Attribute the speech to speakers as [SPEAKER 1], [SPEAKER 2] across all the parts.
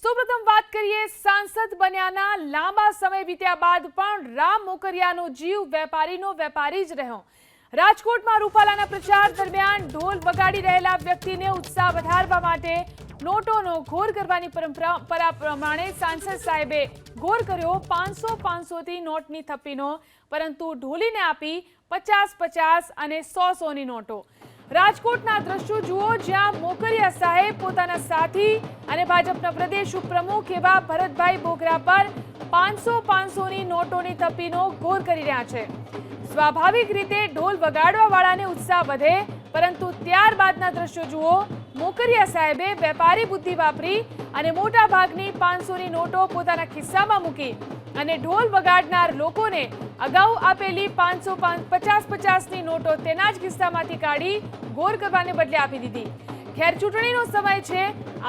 [SPEAKER 1] સૌપ્રથમ વાત કરીએ સાંસદ બન્યાના લાંબા સમય વીત્યા બાદ પણ રામ મોકરિયાનો જીવ વેપારીનો વેપારી જ રહ્યો। રાજકોટમાં રૂપાલાના પ્રચાર દરમિયાન ઢોલ વગાડી રહેલા વ્યક્તિને ઉત્સાહ વધારવા માટે નોટોનો ઘોર કરવાની પરંપરા પ્રમાણે સાંસદ સાહેબે ઘોર કર્યો 500-500થી નોટની થપ્પીનો, પરંતુ ઢોલીને આપી 50-50 અને 100-100ની નોટો। રાજકોટના દ્રશ્યો જુઓ, જ્યાં મોકરિયા સાહેબ પોતાના સાથી અને ભાજપના પ્રદેશ ઉપપ્રમુખ એવા ભરતભાઈ બોગરા પર 500-500ની નોટોની થપ્પીનો ઘોર કરી રહ્યા છે। સ્વાભાવિક રીતે ઢોલ વગાડવા વાળાને ઉત્સાહ વધે, પરંતુ ત્યારબાદના દ્રશ્યો જુઓ। મોકરિયા સાહેબે વેપારી બુદ્ધિ વાપરી અને મોટા ભાગની 500ની નોટો પોતાના ખિસ્સામાં મૂકી અને ઢોલ વગાડનાર લોકોને અગાઉ આપેલી 50-50ની નોટો તેના જ ખિસ્સામાંથી કાઢી ઘોર કરવાને બદલે આપી દીધી। ખેર, ચૂંટણીનો સમય છે,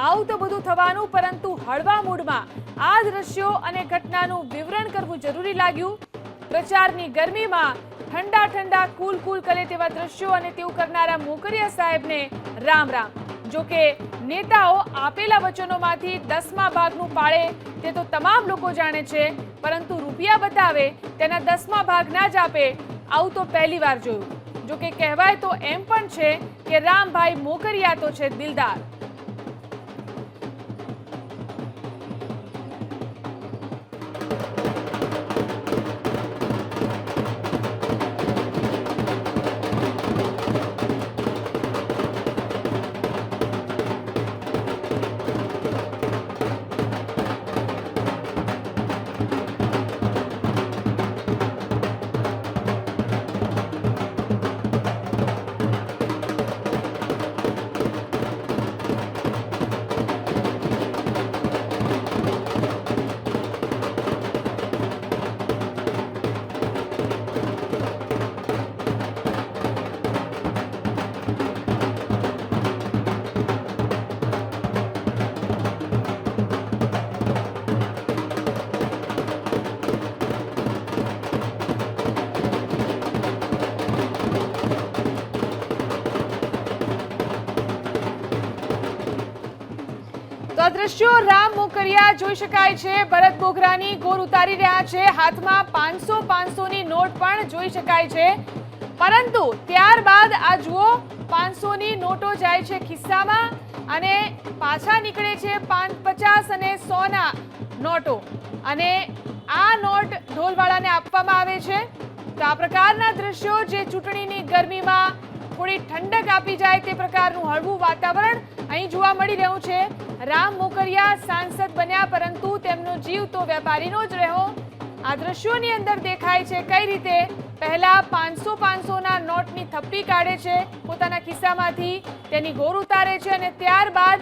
[SPEAKER 1] આવું તો બધું થવાનું, પરંતુ હળવા મૂડમાં આ દ્રશ્યો અને ઘટનાનું વિવરણ કરવું જરૂરી લાગ્યું। પ્રચારની ગરમીમાં ઠંડા ઠંડા કુલ કરે તેવા દ્રશ્યો અને તેવું કરનારા મોકરિયા સાહેબને રામ રામ। જોકે નેતાઓ આપેલા વચનોમાંથી 10મા ભાગનું પાળે તે તો તમામ લોકો જાણે છે, પરંતુ રૂપિયા બતાવે તેના 10મા ભાગ ના જ આપે, આવું તો પહેલી વાર જોયું। જોકે કહેવાય તો એમ પણ છે કે રામભાઈ મોકરિયા તો છે દિલદાર। તો આ દ્રશ્યો રામ મોકરિયા જોઈ શકાય છે, ભરત બોગરાની ગોર ઉતારી રહ્યા છે, હાથમાં 500-500ની નોટ પણ જોઈ શકાય છે, પરંતુ ત્યારબાદ આ જુઓ 500ની નોટો જાય છે ખિસ્સામાં અને પાછા નીકળે છે 50 અને 100ના નોટો, અને આ નોટ ઢોલવાળાને આપવામાં આવે છે। તો આ પ્રકારના દ્રશ્યો જે ચૂંટણીની ગરમીમાં થોડી ઠંડક આપી જાય તે પ્રકારનું હળવું વાતાવરણ અહીં જોવા મળી રહ્યું છે। રામ મોકરિયા સાંસદ બન્યા, પરંતુ તેમનો જીવ તો વેપારીનો જ રહ્યો। આ દ્રશ્યોની અંદર દેખાય છે કઈ રીતે પહેલા 500-500ના નોટની થપ્પી કાઢે છે પોતાના ખિસ્સામાંથી, તેની ગોર ઉતારે છે અને ત્યારબાદ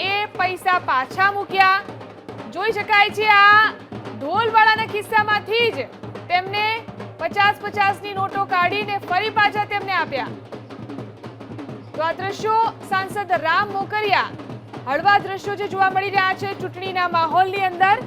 [SPEAKER 1] એ પૈસા પાછા મૂક્યા। જોઈ શકાય છે આ ઢોલવાળાના ખિસ્સામાંથી જ તેમને 50-50ની નોટો કાઢીને ફરી પાછા તેમને આપ્યા। તો આ દ્રશ્યો સાંસદ રામ મોકરિયા, હળવા દ્રશ્યો જે જોવા મળી રહ્યા છે ચૂંટણીના માહોલની અંદર।